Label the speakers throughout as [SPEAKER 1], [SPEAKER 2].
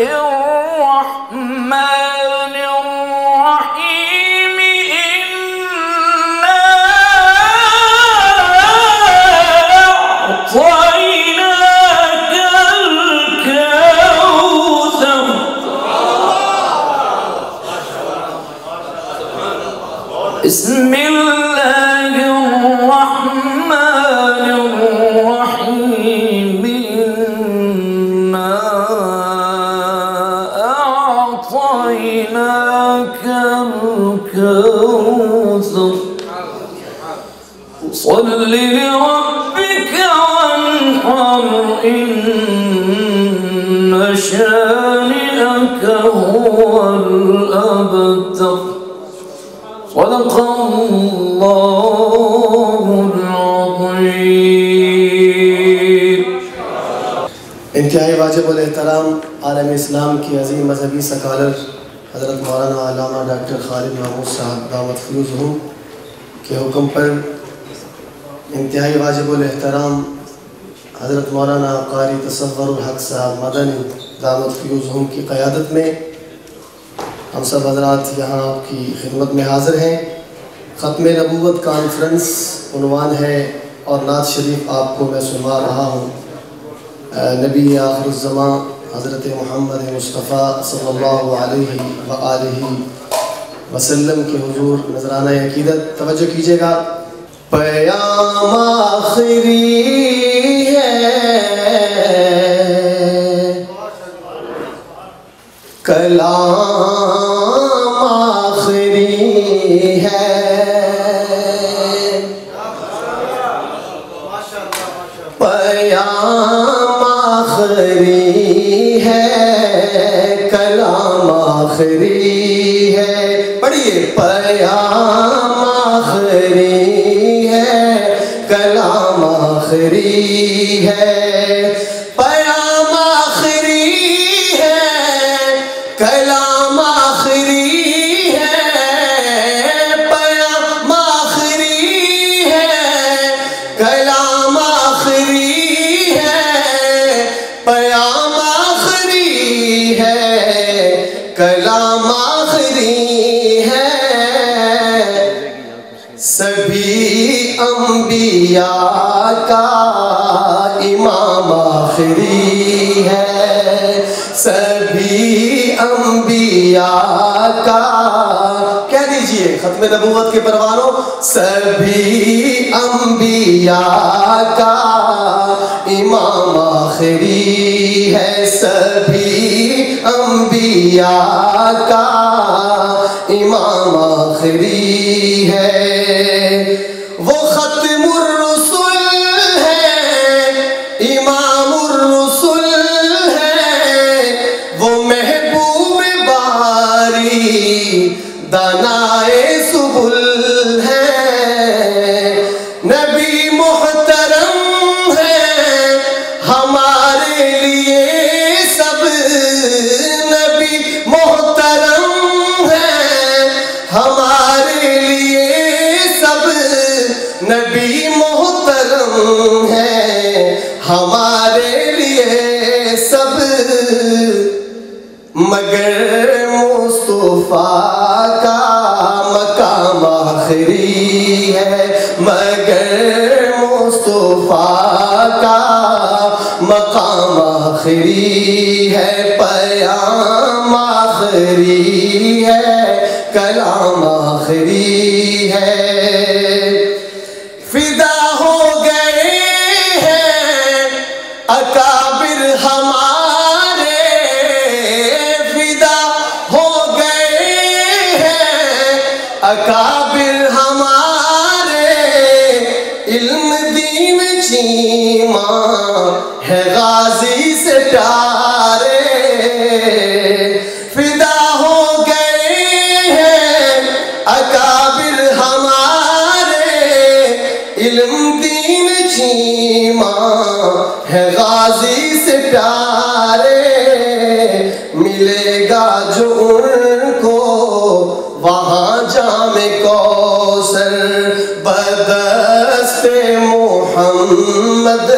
[SPEAKER 1] الرحمن الرحيم إنا أعطيناك الكوثر بسم الله الرحمن الرحيم إنا أعطيناك الكوثر صل لربك وانحر إن شانئك هو الأبتر صدق الله العظيم.
[SPEAKER 2] انتہائی واجب الاحترام عالم اسلام کی عظیم مذہبی سکالر حضرت مولانا علامہ ڈاکٹر خالد محمود صاحب دامت فیوزہم کے حکم پر انتہائی واجب الاحترام حضرت مولانا قاری تصور الحق صاحب مدنی دامت فیوزہم کی قیادت میں ہم سب حضرات یہاں آپ کی خدمت میں حاضر ہیں. ختم نبوت کانفرنس عنوان ہے اور نعت شریف آپ کو میں سنوا رہا ہوں. نبی آخر الزمان حضرت محمد مصطفیٰ صلی اللہ علیہ وآلہ وسلم کے حضور نذرانہ عقیدت. توجہ کیجئے گا. پیام آخری ہے کلام آخری ہے پیام آخری ہے کلام آخری ہے. پڑھیے. پیام آخری ہے کلام آخری ہے پیام آخری ہے کلام آخری ہے پیام آخری ہے کلام آخری ہے پیام آخری ہے کلام آخری ہے. سبھی انبیاء کا امام آخری ہے سبھی انبیاء کا. کہہ دیجئے ختم نبوت کے پروانوں. سبھی انبیاء کا امام آخری ہے سبھی انبیاء کا امام آخری ہے. وہ ختم الرسل ہے امام الرسل ہے وہ محبوب باری دانائے سبل ہے. نبی محترم ہے ہمارے لیے سب نبی محترم ہے ہمارے لیے سب نبی محترم ہے ہمارے لیے سب مگر مصطفیٰ کا مقام آخری ہے مگر مصطفیٰ کا مقام آخری ہے پیام آخری ہے کلام آخری ہے. فدا ہو گئے ہیں اکابر ہمارے فدا ہو گئے ہیں اکابر ہمارے علم دین چیماں ہے غازی سے پیارے. فدا ہو گئے ہیں اکابر ہمارے علم دین چیماں ہے غازی سے پیارے. ملے گا جو ان کو وہاں جام کوثر بدست محمد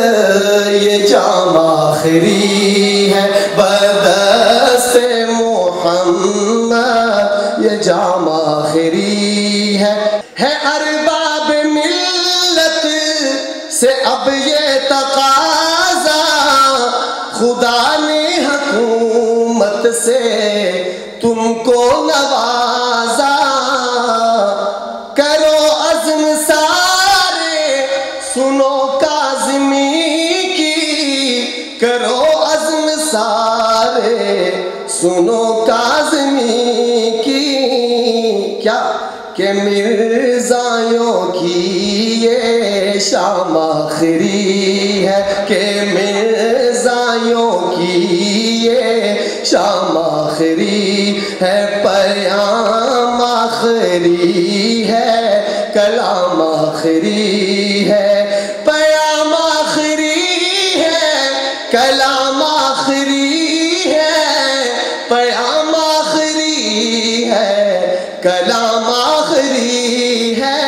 [SPEAKER 2] یہ جام آخری ہے بدست से तुमको नवाजा, करो अज़्म सारे सुनो काज़िमी की, करो अज़्म सारे सुनो काज़िमी की। क्या कि मिर्ज़ायों की ये शाम आखिरी है, कि मिर्ज़ायों की ये शाम आखिरी है, पयाम आखिरी है, कलाम आखिरी है, पयाम आखिरी है, कलाम आखिरी है, पयाम आखिरी है, कलाम आखिरी है।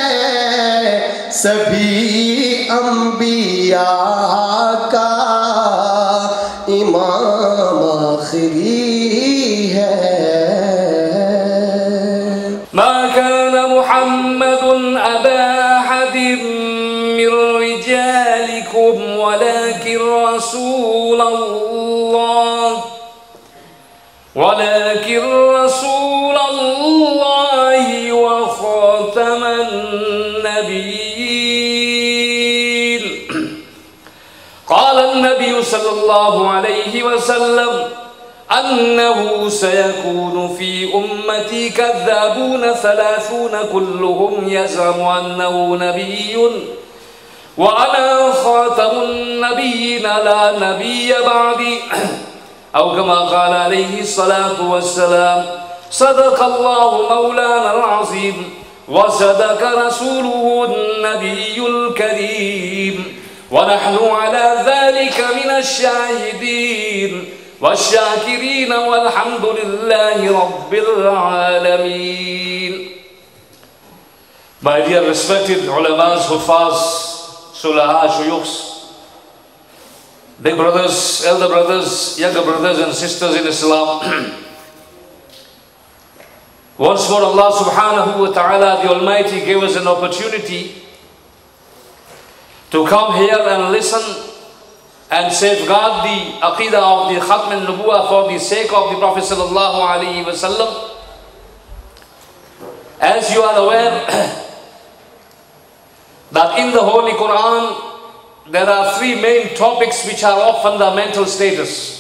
[SPEAKER 2] सभी अंबिया का इमाम आखिरी है।
[SPEAKER 1] मा कान मुहम्मदुन अबा अहदिन मिन रिजालिकुम वलाकिन रसूलल्लाहि व खातमन नबिय्यीन। क़ाल अन्नबिय्यु सल्लल्लाहु अलैहि वसल्लम अन्नहु सयकूनु फी उम्मती कज़्ज़ाबून सलासून कुल्लुहुम यज़अमु अन्नहु नबिय्युन व अना ख़ातमुन नबिय्यीन ला नबिय्य बअदी औ कमा क़ाल अलैहि सलातु वस्सलाम। सदक़ल्लाहु मौलानल अज़ीम व सदक़ रसूलुहुन नबियुल करीम व नहनु अला ज़ालिका मिनश शाहिदीन वश्शाकिरीन वल्हम्दुलिल्लाहि रब्बिल आलमीन। My dear respected ulamas, huffaz, sulaha, shuyukhs, big brothers, elder brothers, younger brothers and sisters in Islam. Once more Allah subhanahu wa ta'ala, the Almighty, gave us an opportunity to come here and listen and safeguard the aqidah of the Khatm al-Nubuwah for the sake of the Prophet sallallahu alaihi wasallam. As you are aware that in the Holy Quran there are three main topics which are of fundamental status.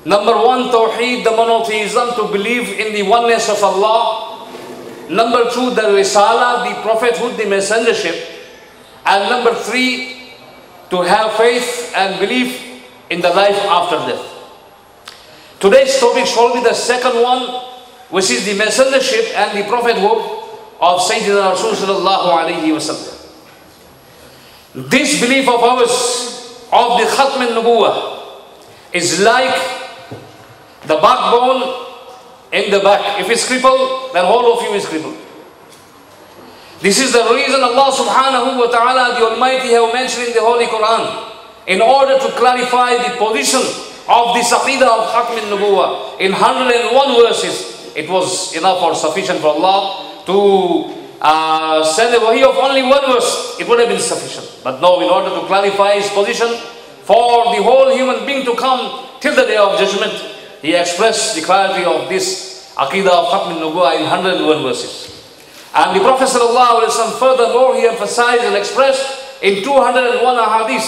[SPEAKER 1] Number one, Tawheed, the monotheism, to believe in the oneness of Allah. Number two, the Risala, the prophethood, the messengership. And number three, to have faith and belief in the life after death. Today's topic shall be the second one, which is the messengership and the prophethood of Sayyidina Rasul sallallahu alayhi wa sallam. This belief of ours of the Khatm al-Nubuwah is like the backbone in the back. If it's crippled, then whole of you is crippled. This is the reason Allah subhanahu wa ta'ala, the Almighty, have mentioned in the Holy Quran, in order to clarify the position of this aqidah of Khatm al-Nubuwah in 101 verses. It was enough or sufficient for Allah to send a wahi of only one verse. It would have been sufficient. But no, in order to clarify his position for the whole human being to come till the day of judgment, he expressed the clarity of this aqidah of Khatm al-Nubuwah in 101 verses. And the Prophet ﷺ furthermore, he emphasized and expressed in 201 ahadith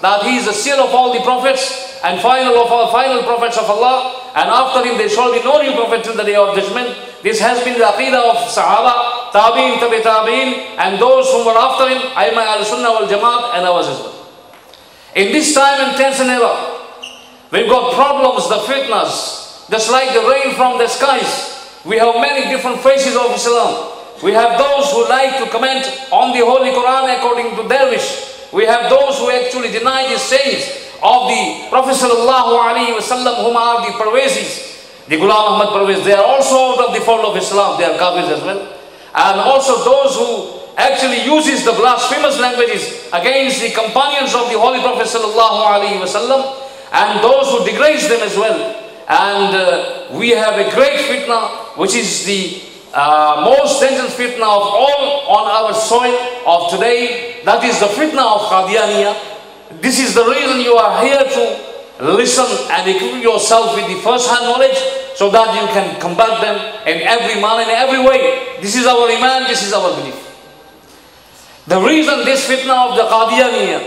[SPEAKER 1] that he is the seal of all the prophets and final of all final prophets of Allah, and after him there shall be no new prophet till the day of judgment. This has been the aqidah of Sahaba, Tabi'in, Tabi Tabi'in, and those who were after him, Aimma al-Sunnah wal-Jamaat, and ours as well. In this time and tense and era, we've got problems, the fitnas, just like the rain from the skies. We have many different faces of Islam. We have those who like to comment on the Holy Quran according to their wish. We have those who actually deny the sayings of the Prophet sallallahu alaihi wasallam, whom are the Parvezis, the Ghulam Ahmad Parvez. They are also out of the fold of Islam. They are Kafirs as well. And also those who actually uses the blasphemous languages against the companions of the Holy Prophet sallallahu alaihi wasallam, and those who degrades them as well. And we have a great fitna, which is the most dangerous fitna of all on our soil of today. That is the fitna of Qadianiyah. This is the reason you are here to listen and equip yourself with the first-hand knowledge so that you can combat them in every manner, in every way. This is our iman, this is our belief. The reason this fitna of the Qadianiyya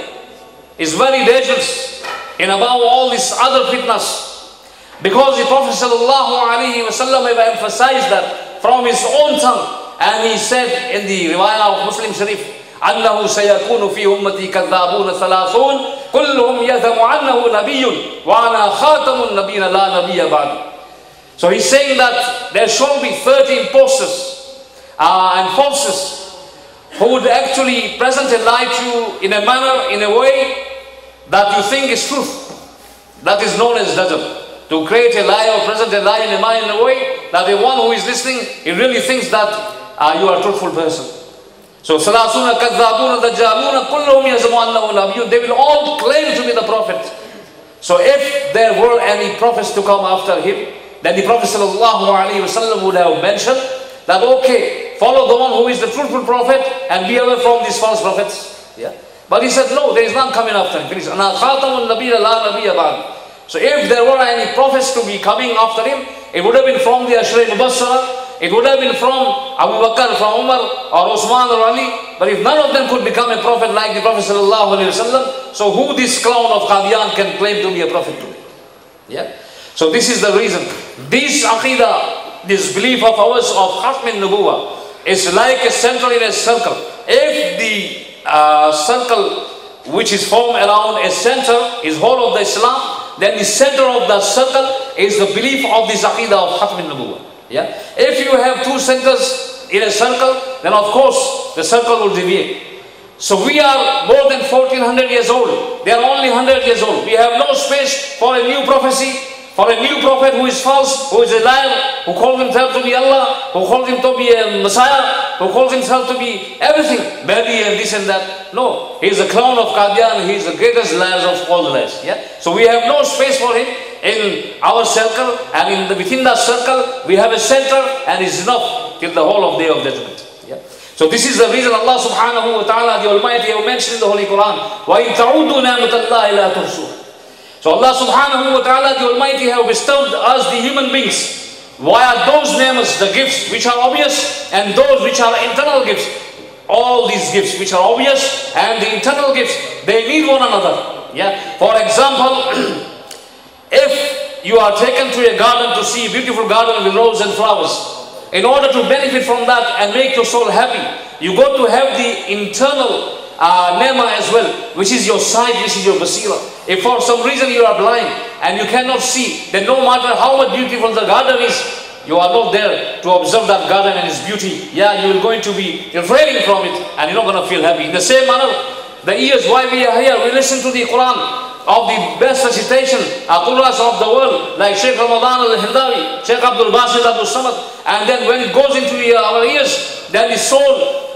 [SPEAKER 1] is very dangerous and above all these other fitnas, because the Prophet ﷺ have emphasized that from his own tongue, and he said in the riwayah of Muslim Sharif, أنه سيكون في أمتي كذابون ثلاثون كلهم يزعم أنه نبي وأنا خاتم النبيين لا نبي بعد. So he's saying that there shall be 30 impostors and falses who would actually present a lie to you in a manner, in a way that you think is truth. That is known as dajjal. To create a lie or present a lie in a manner, in a way that the one who is listening, he really thinks that you are a truthful person. So, Salasuna, Kadhabuna, Dajjaluna, Kullum Yazamanahu Nabiyun, they will all claim to be the Prophet. So, if there were any prophets to come after him, then the Prophet ﷺ would have mentioned that, okay, follow the one who is the truthful Prophet and be away from these false prophets. Yeah. But he said, no, there is none coming after him. So, if there were any prophets to be coming after him, it would have been from the Ashra Mubassara. It would have been from Abu Bakr, from Umar, or Osman, or Ali. But if none of them could become a prophet like the Prophet ﷺ, so who this clown of Qadian can claim to be a prophet to be? Yeah? So this is the reason. This aqidah, this belief of ours of Khatm al-Nubuwah, is like a center in a circle. If the circle which is formed around a center is whole of the Islam, then the center of the circle is the belief of this aqidah of Khatm al-Nubuwah. Yeah? If you have two centers in a circle, then of course the circle will deviate. So we are more than 1400 years old. They are only 100 years old. We have no space for a new prophecy, for a new prophet who is false, who is a liar, who calls himself to be Allah, who calls him to be a Messiah, who calls himself to be everything, Mahdi and this and that. No, he is the clown of Qadian, he is the greatest liars of all the liars. Yeah? So we have no space for him in our circle, and within that circle we have a center, and it's enough till the whole of Day of Judgment. Yeah? So this is the reason Allah subhanahu wa ta'ala, the Almighty, have mentioned in the Holy Quran, وَإِن تَعُودُوا نِعْمَةَ اللَّهِ لَا تُحْصُوهَا. So Allah subhanahu wa ta'ala, the Almighty, have bestowed us, the human beings, via those names, the gifts which are obvious and those which are internal gifts. All these gifts which are obvious and the internal gifts, they need one another. Yeah. For example, if you are taken to a garden to see a beautiful garden with roses and flowers, in order to benefit from that and make your soul happy, you got to have the internal nema as well, which is your sight, which is your basira. If for some reason you are blind and you cannot see, then no matter how much beautiful the garden is, you are not there to observe that garden and its beauty. Yeah, you are going to be refraining from it and you're not going to feel happy. In the same manner, the ears, why we are here, we listen to the Quran of the best recitation, Aqulas of the world, like Sheikh Ramadan al-Hindawi, Sheikh Abdul Basit Abdul Samad, and then when it goes into our ears, then the soul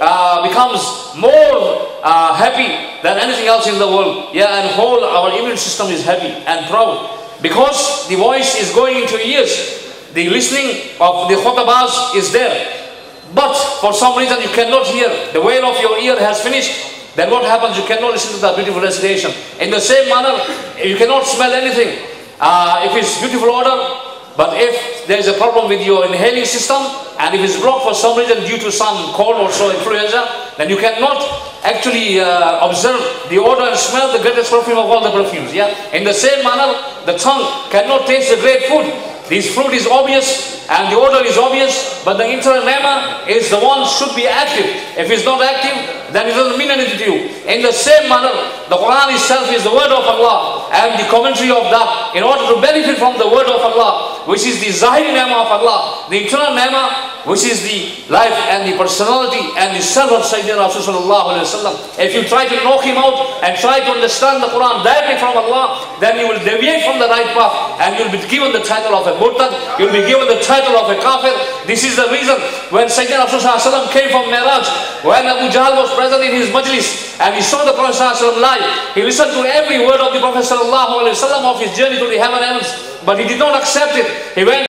[SPEAKER 1] becomes more happy than anything else in the world. Yeah, and whole our immune system is happy and proud because the voice is going into ears. The listening of the khutbahs is there, but for some reason you cannot hear. The veil of your ear has finished. Then what happens? You cannot listen to that beautiful recitation. In the same manner, you cannot smell anything if it's beautiful odor. But if there is a problem with your inhaling system, and if it's blocked for some reason due to some cold or so influenza, then you cannot actually observe the odor and smell the greatest perfume of all the perfumes. Yeah. In the same manner, the tongue cannot taste the great food. This fruit is obvious and the odor is obvious, but the internal nema is the one should be active. If it's not active, then it doesn't mean anything to you. In the same manner, the Quran itself is the word of Allah, and the commentary of that, in order to benefit from the word of Allah, which is the Zahiri nema of Allah, the internal nema, which is the life and the personality and the self of Sayyidina Rasulullah. If you try to knock him out and try to understand the Quran directly from Allah, then you will deviate from the right path and you will be given the title of a murtad, you will be given the title of a kafir. This is the reason when Sayyidina Rasulullah came from Miraj, when Abu Jahl was present in his majlis and he saw the Prophet live, he listened to every word of the Prophet of his journey to the heaven ends, but he did not accept it. He went